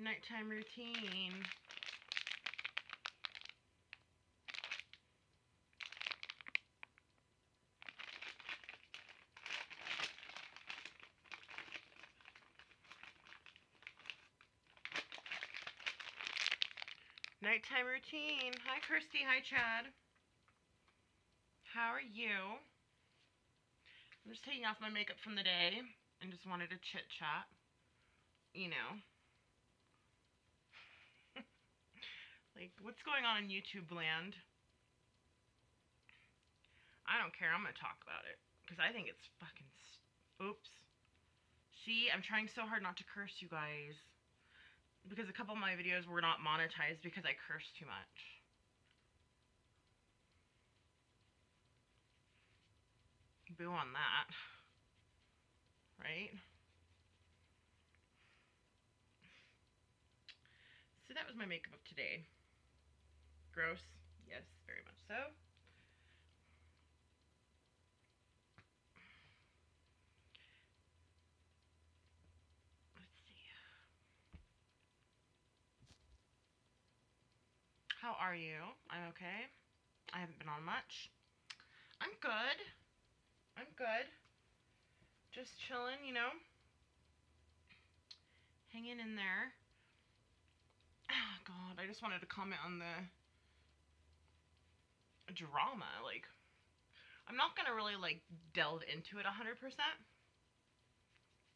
Nighttime routine. Nighttime routine. Hi, Kirsty. Hi, Chad. How are you? I'm just taking off my makeup from the day and just wanted to chit chat. You know. Like, what's going on in YouTube land? I don't care. I'm going to talk about it. Because I think it's fucking... Oops. See, I'm trying so hard not to curse, you guys. Because a couple of my videos were not monetized because I cursed too much. Boo on that. Right? So that was my makeup of today. Gross? Yes, very much so. Let's see. How are you? I'm okay. I haven't been on much. I'm good. I'm good. Just chilling, you know. Hanging in there. Oh, God, I just wanted to comment on the drama. Like, I'm not going to really, like, delve into it 100%.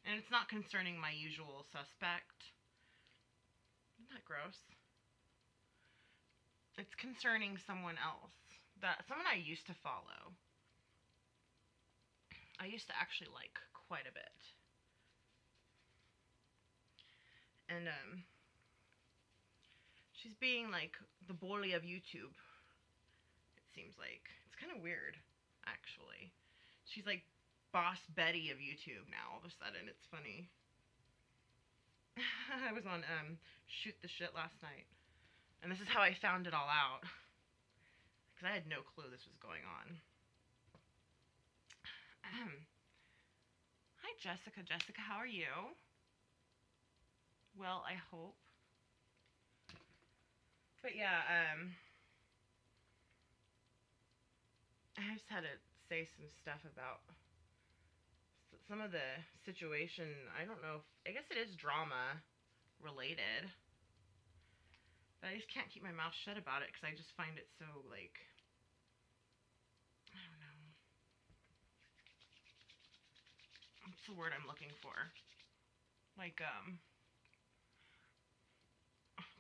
And it's not concerning my usual suspect. Isn't that gross? It's concerning someone else. Someone I used to follow. I used to actually like quite a bit. And, she's being, like, the bully of YouTube. It seems like. It's kind of weird, actually. She's, like, Boss Betty of YouTube now, all of a sudden. It's funny. I was on, Shoot the Shit last night. And this is how I found it all out. Because I had no clue this was going on. Hi, Jessica. Jessica, how are you? Well, I hope. But yeah, I just had to say some stuff about some of the situation. I don't know if, I guess it is drama related. But I just can't keep my mouth shut about it because I just find it so, like, I don't know. What's the word I'm looking for? Like,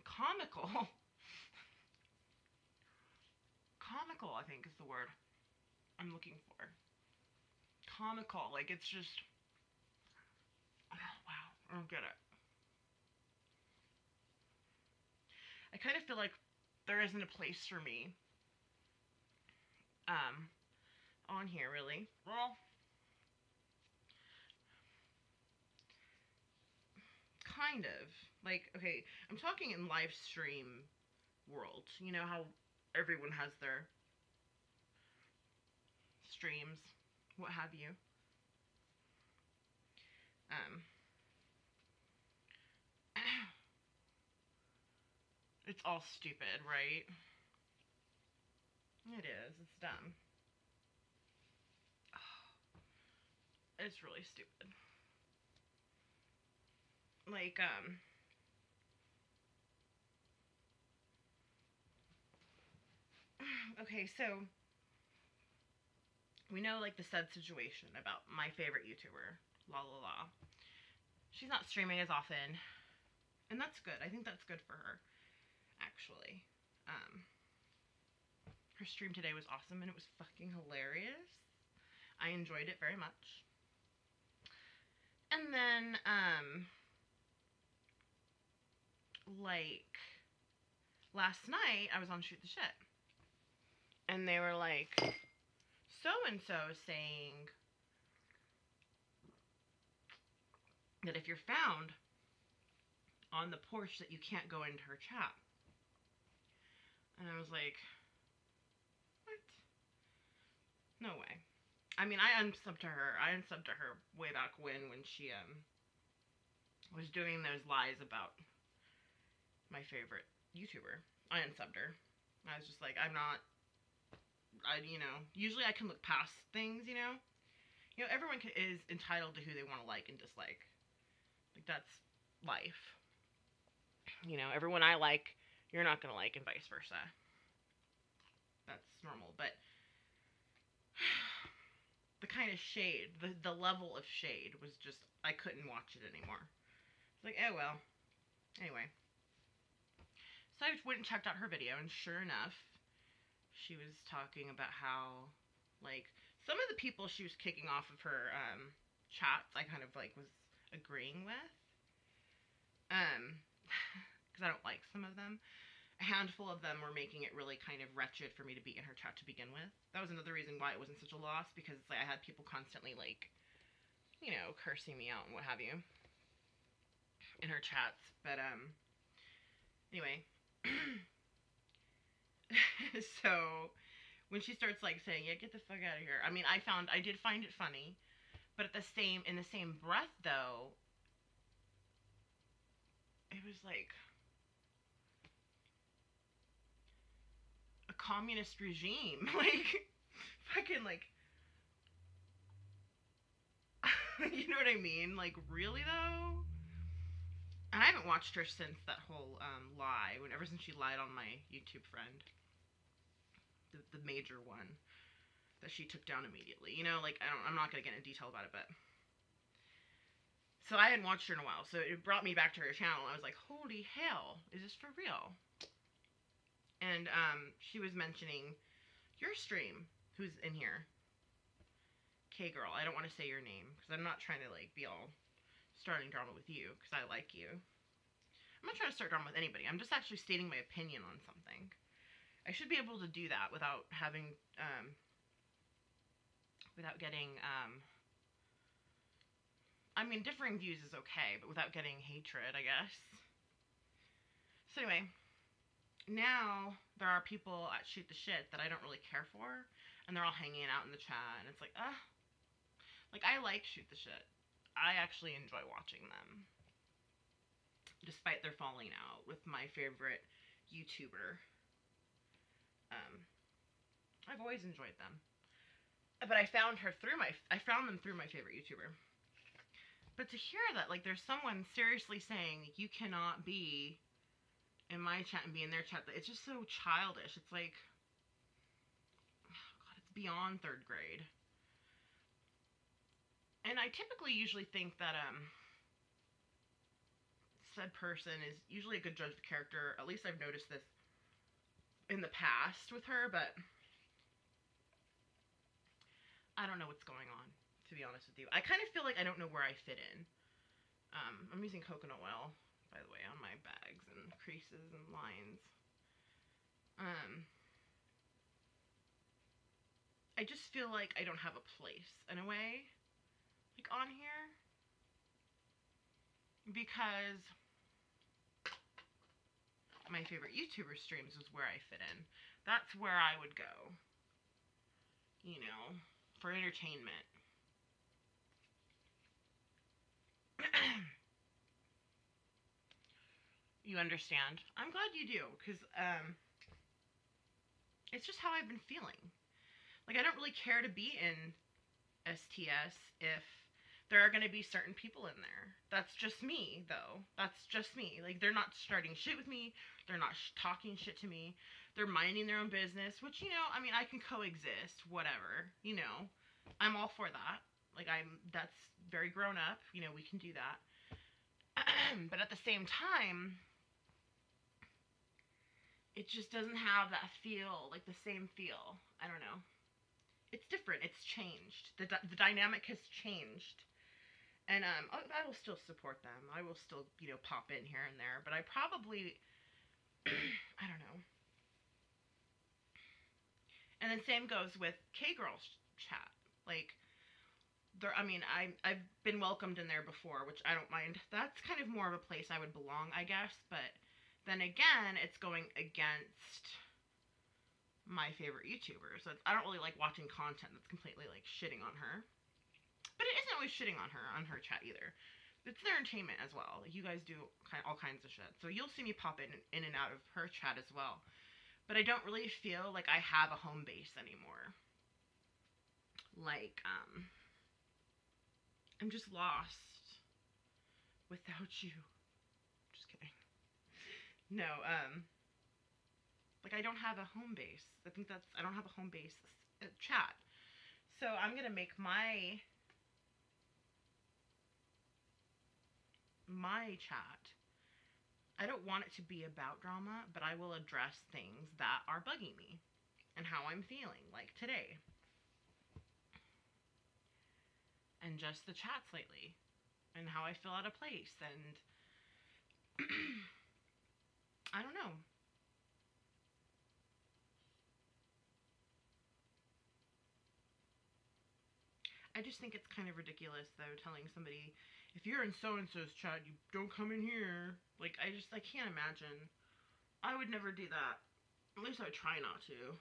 comical. Comical, I think, is the word I'm looking for. Comical. Like, it's just... Oh, wow. I don't get it. I kind of feel like there isn't a place for me on here, really. Well, kind of. Like, okay, I'm talking in live stream world. You know how everyone has their streams, what have you. It's all stupid, right? It is. It's dumb. It's really stupid. Like, okay, so we know, like, the said situation about my favorite YouTuber, la la la. She's not streaming as often, and that's good. I think that's good for her, actually. Her stream today was awesome, and it was fucking hilarious. I enjoyed it very much. And then, like, last night, I was on Shoot the Shit. And they were like, so-and-so saying that if you're found on the porch that you can't go into her chat. And I was like, what? No way. I mean, I unsubbed to her. I unsubbed to her way back when she was doing those lies about my favorite YouTuber. I unsubbed her. I was just like, I'm not, usually I can look past things, everyone is entitled to who they want to like and dislike. Like, that's life. Everyone I like, you're not going to like, and vice versa. That's normal. But the kind of shade, the level of shade was just, I couldn't watch it anymore. It's like, oh well. Anyway. So I went and checked out her video, and sure enough, she was talking about how, like, some of the people she was kicking off of her chats, I kind of, like, was agreeing with. Because I don't like some of them. A handful of them were making it really kind of wretched for me to be in her chat to begin with. That was another reason why it wasn't such a loss, because it's like I had people constantly, like, cursing me out and what have you in her chats. But, anyway. So, when she starts, like, saying, yeah, get the fuck out of here. I mean, I did find it funny, but in the same breath, though, it was like a communist regime. Like, fucking, like, you know what I mean? Like, really, though? And I haven't watched her since that whole lie, ever since she lied on my YouTube friend. The major one that she took down immediately. Like, I'm not going to get into detail about it, but... So I hadn't watched her in a while, so it brought me back to her channel. I was like, holy hell, is this for real? And she was mentioning your stream, who's in here. K-Girl, I don't want to say your name, because I'm not trying to, like, be all starting drama with you, because I like you. I'm not trying to start drama with anybody. I'm just actually stating my opinion on something. I should be able to do that without having, without getting, I mean, differing views is okay, but without getting hatred, I guess. So anyway, now there are people at Shoot the Shit that I don't really care for, and they're all hanging out in the chat, and it's like, like, I like Shoot the Shit. I actually enjoy watching them, despite their falling out with my favorite YouTuber. I've always enjoyed them, but I found them through my favorite YouTuber. But to hear that, like, there's someone seriously saying you cannot be in my chat and be in their chat, it's just so childish. It's like, oh God, it's beyond 3rd grade. And I typically usually think that said person is usually a good judge of character. At least I've noticed this in the past with her, but I don't know what's going on, to be honest with you. I kind of feel like I don't know where I fit in. I'm using coconut oil, by the way, on my bags and creases and lines. I just feel like I don't have a place, in a way, like, on here. Because my favorite YouTuber streams is where I fit in. That's where I would go, for entertainment. You understand? I'm glad you do, because it's just how I've been feeling. Like, I don't really care to be in STS if there are going to be certain people in there. That's just me, though. That's just me. Like, they're not starting shit with me. They're not talking shit to me. They're minding their own business, which, I mean, I can coexist, whatever, I'm all for that. Like, that's very grown up, we can do that. But at the same time, it just doesn't have that feel, like the same feel. I don't know. It's different. It's changed. The dynamic has changed. And I will still support them. I will still, pop in here and there. But I probably, I don't know. And then same goes with K-Girl's chat. Like, I've been welcomed in there before, which I don't mind. That's kind of more of a place I would belong, I guess. But then again, it's going against my favorite YouTuber. So I don't really like watching content that's completely, like, shitting on her. But it isn't always shitting on her chat either. it's their entertainment as well. Like, you guys do all kinds of shit. So you'll see me pop in and out of her chat as well. But I don't really feel like I have a home base anymore. Like, I'm just lost without you. Just kidding. No, like I don't have a home base. I don't have a home base chat. So I'm gonna make my chat. I don't want it to be about drama, but I will address things that are bugging me and how I'm feeling, like today. And just the chats lately and how I feel out of place, and I don't know. I just think it's kind of ridiculous, though, telling somebody, if you're in so-and-so's chat, you don't come in here. Like, I can't imagine. I would never do that. At least I would try not to.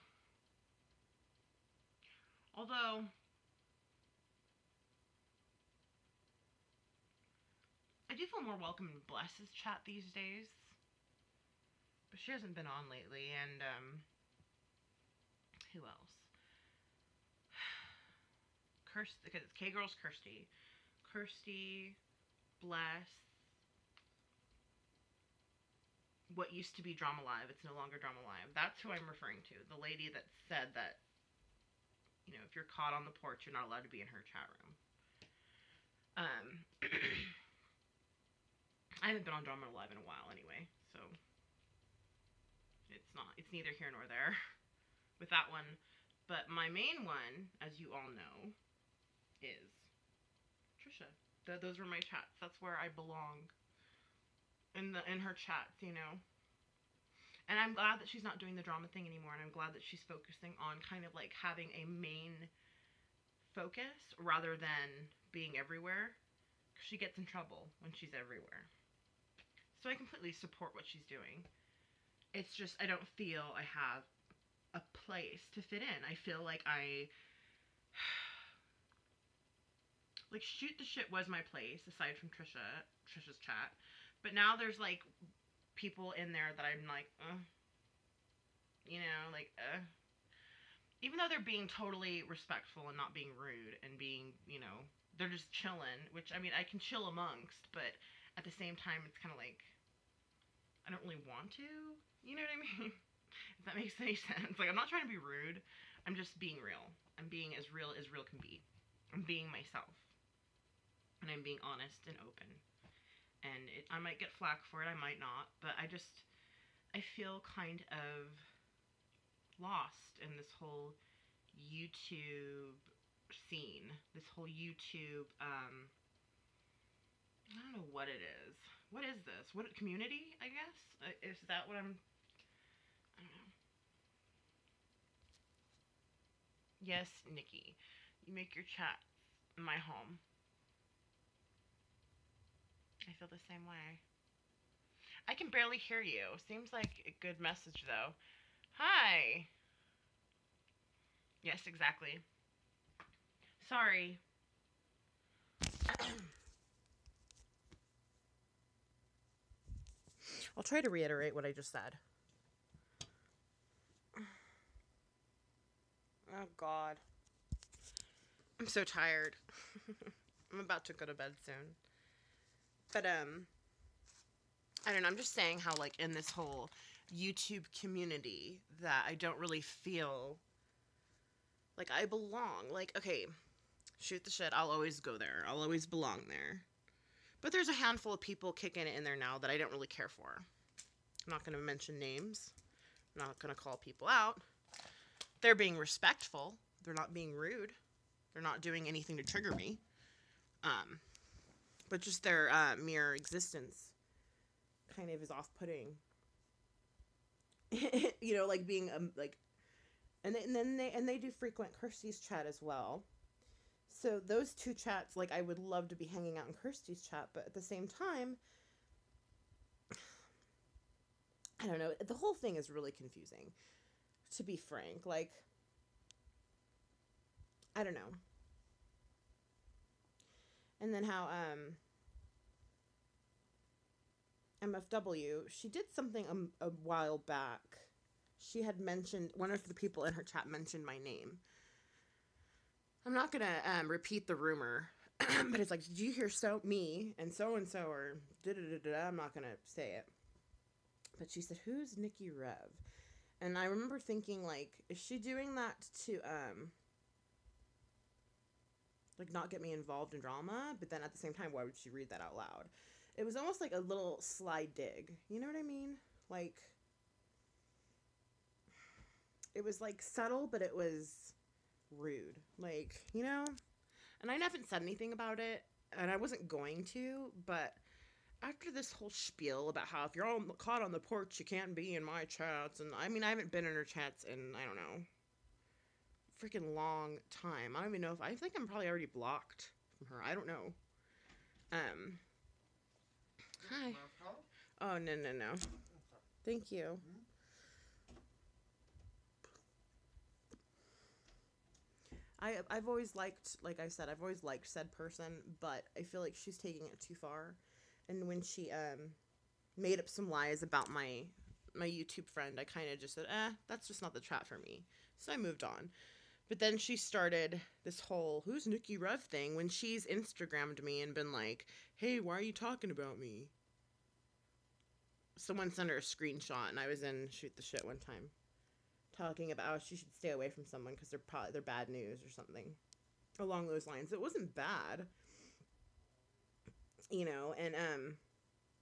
Although, I do feel more welcome in Bless's chat these days. But she hasn't been on lately, and, who else? Because it's K-Girls Kirsty. Kirsty, Bless, what used to be Drama Live, it's no longer Drama Live. That's who I'm referring to. The lady that said that, you know, if you're caught on the porch, you're not allowed to be in her chat room. I haven't been on Drama Live in a while anyway, so it's neither here nor there with that one. But my main one, as you all know, is Trisha. Those were my chats. That's where I belong. In her chats, you know. And I'm glad that she's not doing the drama thing anymore, and I'm glad that she's focusing on kind of like having a main focus rather than being everywhere. She gets in trouble when she's everywhere. So I completely support what she's doing. It's just I don't feel I have a place to fit in. I feel like like Shoot the Shit was my place aside from Trisha's chat. But now there's like people in there that I'm like, you know, like, even though they're being totally respectful and not being rude and being, you know, they're just chilling, which, I mean, I can chill amongst, but at the same time, it's kind of like, I don't really want to, you know what I mean? If that makes any sense. Like, I'm not trying to be rude, I'm just being real. I'm being as real can be. I'm being myself. And I'm being honest and open. And I might get flack for it, I might not, but I feel kind of lost in this whole YouTube scene, this whole YouTube, I don't know what it is. What is this? What, community, I guess? Is that what I don't know. Yes, Nikki, you make your chat my home. I feel the same way. I can barely hear you. Seems like a good message, though. Hi. Yes, exactly. Sorry. I'll try to reiterate what I just said. Oh, God. I'm so tired. I'm about to go to bed soon. But, I don't know, I'm just saying how, like, in this whole YouTube community that I don't really feel like I belong. Like, okay, Shoot the Shit, I'll always go there. I'll always belong there. But there's a handful of people kicking it in there now that I don't really care for. I'm not going to mention names. I'm not going to call people out. They're being respectful. They're not being rude. They're not doing anything to trigger me. But just their mere existence kind of is off-putting. You know, like being like, and then they do frequent Kirsty's chat as well. So those two chats, like, I would love to be hanging out in Kirsty's chat, but at the same time, I don't know. The whole thing is really confusing, to be frank. Like, I don't know. And then how MFW, she did something a while back. She had mentioned, one of the people in her chat mentioned my name. I'm not gonna repeat the rumor, but it's like, did you hear me and so or da da da da? I'm not gonna say it. But she said, who's Nikki Rev? And I remember thinking, like, is she doing that to like not get me involved in drama? But then at the same time, why would she read that out loud? It was almost like a little sly dig. You know what I mean? Like, it was like subtle, but it was rude. Like, you know? And I haven't said anything about it, and I wasn't going to, but after this whole spiel about how if you're all caught on the porch, you can't be in my chats, and I mean, I haven't been in her chats in, I don't know, freaking long time. I don't even know if, I think I'm probably already blocked from her. I don't know. Hi. Oh, no, no, no. Thank you. I've always liked, like I said, I've always liked said person, but I feel like she's taking it too far. And when she made up some lies about my YouTube friend, I kind of just said, that's just not the chat for me. So I moved on. But then she started this whole who's Nikki Rev thing when she's Instagrammed me and been like, hey, why are you talking about me? Someone sent her a screenshot, and I was in Shoot the Shit one time talking about how she should stay away from someone because they're bad news or something along those lines. It wasn't bad, you know, and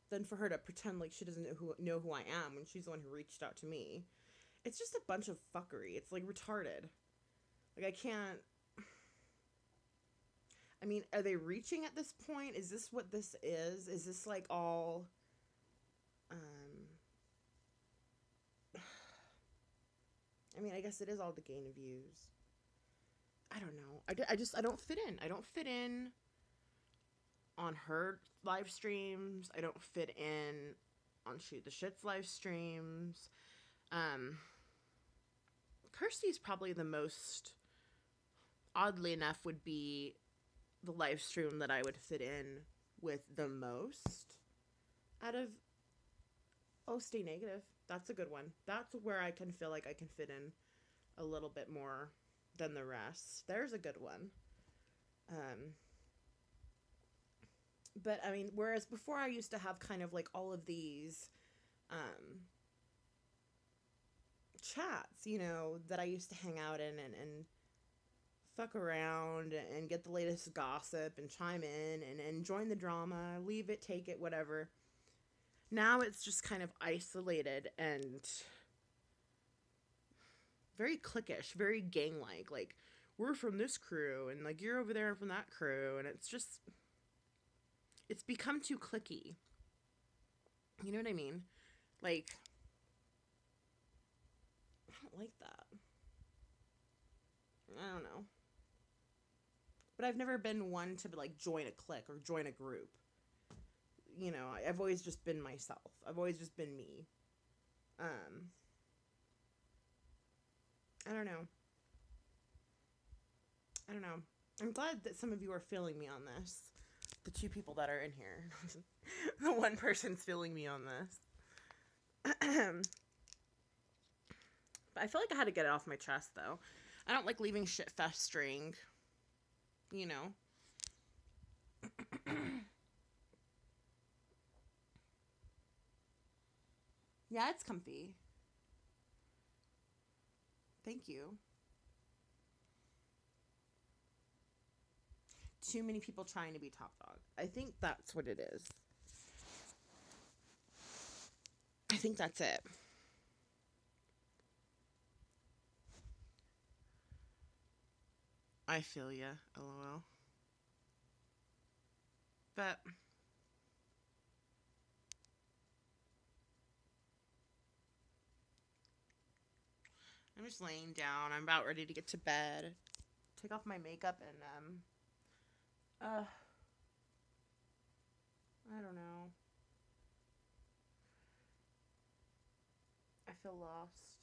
then for her to pretend like she doesn't know who I am when she's the one who reached out to me, it's just a bunch of fuckery. It's like retarded. Like, I can't. I mean, are they reaching at this point? Is this what this is? Is this like all I mean, I guess it is all to gain views. I don't know. I don't fit in. I don't fit in on her live streams. I don't fit in on Shoot the Shit's live streams. Kirsty's probably the most, oddly enough, would be the live stream that I would fit in with the most out of Stay Negative. That's a good one. That's where I can feel like I can fit in a little bit more than the rest. There's a good one. But I mean, whereas before I used to have kind of like all of these chats, you know, that I used to hang out in and fuck around and get the latest gossip and chime in and join the drama, leave it, take it, whatever. Now it's just kind of isolated and very cliquish, very gang-like. Like, we're from this crew, and, like, you're over there from that crew, and it's just, it's become too cliquey. You know what I mean? Like, I don't like that. I don't know. But I've never been one to, like, join a clique or join a group. You know, I've always just been myself. I've always just been me. I don't know. I don't know. I'm glad that some of you are feeling me on this. The two people that are in here. The one person's feeling me on this. But I feel like I had to get it off my chest, though. I don't like leaving shit festering. You know? Yeah, it's comfy. Thank you. Too many people trying to be top dog. I think that's what it is. I think that's it. I feel ya, lol. But I'm just laying down. I'm about ready to get to bed. Take off my makeup and I don't know. I feel lost.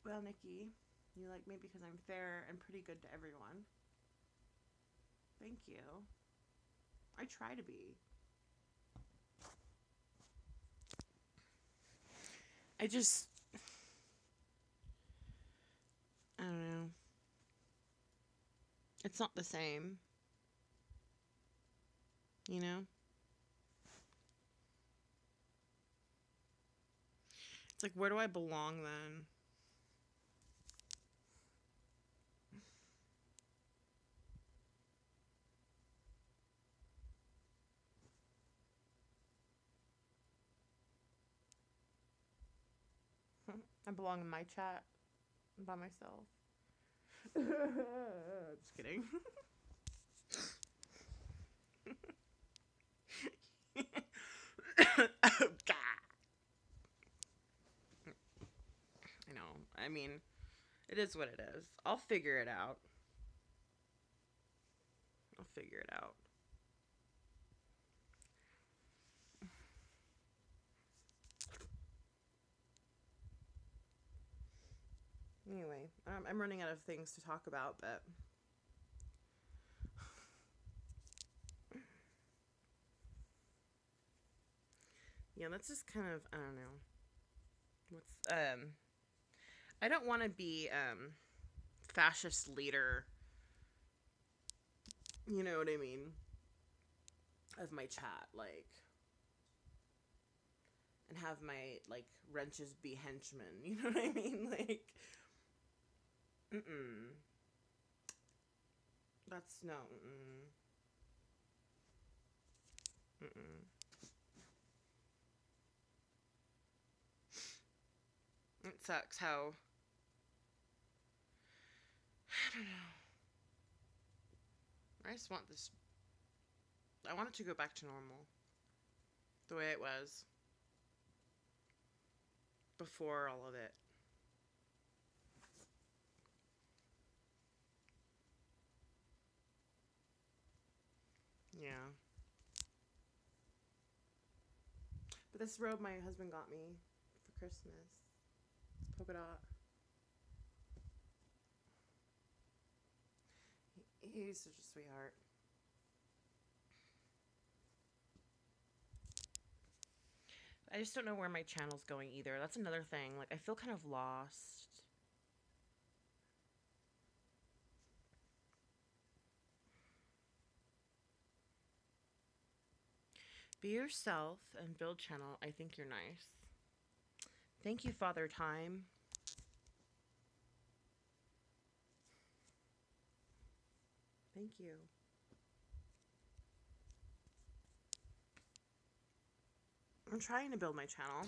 Well, Nikki, you like me because I'm fair and pretty good to everyone. Thank you. I try to be. I just, I don't know. It's not the same. You know? It's like, where do I belong then? I belong in my chat by myself. Just kidding. Oh, God. I know. I mean, it is what it is. I'll figure it out. I'll figure it out. Anyway, I'm running out of things to talk about, but yeah, that's just kind of, I don't know. What's I don't want to be fascist leader. You know what I mean? Of my chat, like, and have my like wrenches be henchmen. You know what I mean? Like, that's no. It sucks how. I don't know. I just want this. I want it to go back to normal. The way it was before all of it. Yeah. But this robe my husband got me for Christmas. It's polka dot. He's such a sweetheart. I just don't know where my channel's going either. That's another thing. Like, I feel kind of lost. Be yourself and build channel. I think you're nice. Thank you, Father Time. Thank you. I'm trying to build my channel.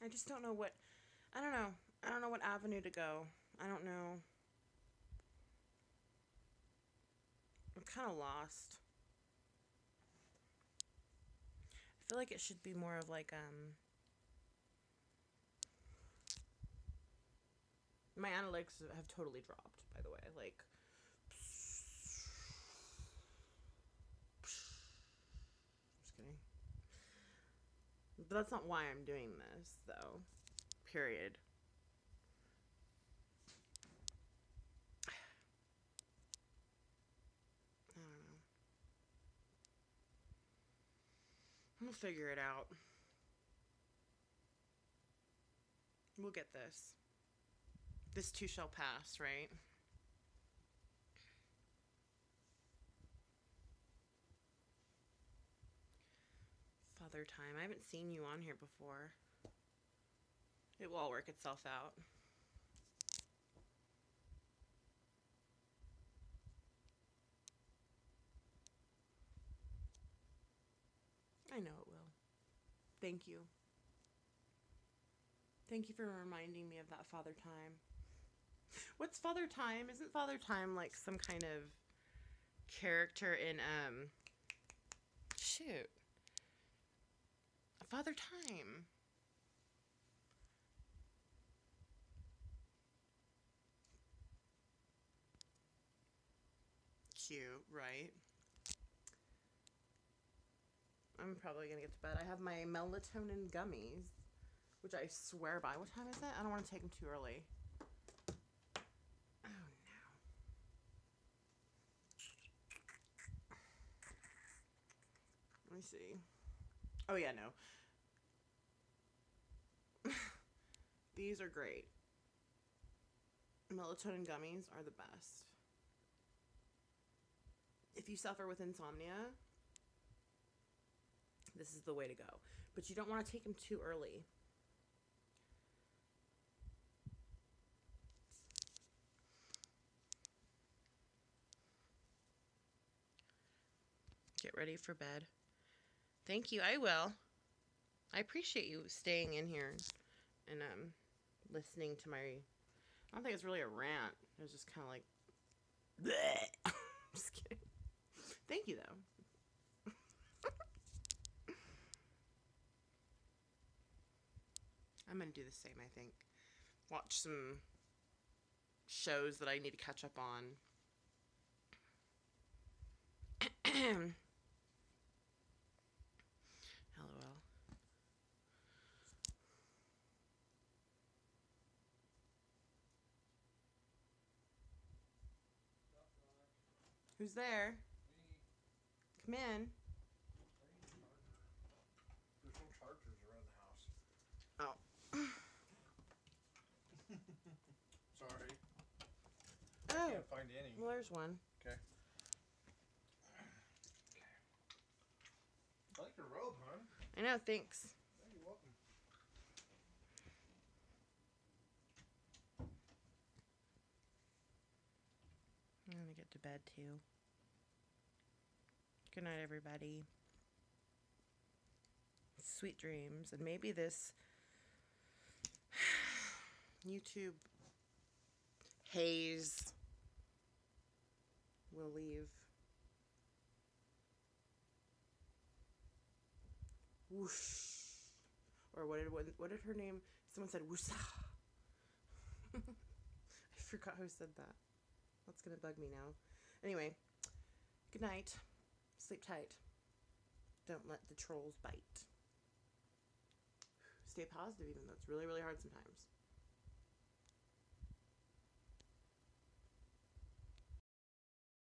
I just don't know what, I don't know. I don't know what avenue to go. I don't know. I'm kind of lost. I feel like it should be more of like, my analytics have totally dropped, by the way. Like, just kidding. But that's not why I'm doing this, though. Period. I don't know. We'll figure it out. We'll get this. This too shall pass, right? Father Time. I haven't seen you on here before. It will all work itself out. I know it will. Thank you. Thank you for reminding me of that Father Time. What's Father Time? Isn't Father Time like some kind of character in, shoot. Father Time. Cute, right? I'm probably gonna get to bed. I have my melatonin gummies, which I swear by. What time is it? I don't want to take them too early. Oh no. Let me see. Oh yeah, no. These are great. Melatonin gummies are the best. If you suffer with insomnia, this is the way to go. But you don't want to take them too early. Get ready for bed. Thank you. I will. I appreciate you staying in here and listening to my... I don't think it's really a rant. It was just kind of like... Bleh. Just kidding. Thank you, though. I'm going to do the same, I think. Watch some shows that I need to catch up on. LOL. Who's there? Me. Come in. There's no chargers around the house. Oh. Sorry. Oh. Can't find any. Well, there's one. Okay. I like your robe, hon. I know, thanks. Yeah, you're welcome. I'm gonna get to bed too. Good night, everybody. Sweet dreams. And maybe this YouTube haze will leave. Whoosh. Or what did her name? Someone said woosa. I forgot who said that. That's gonna bug me now. Anyway, good night. Sleep tight. Don't let the trolls bite. Stay positive even though it's really, really hard sometimes.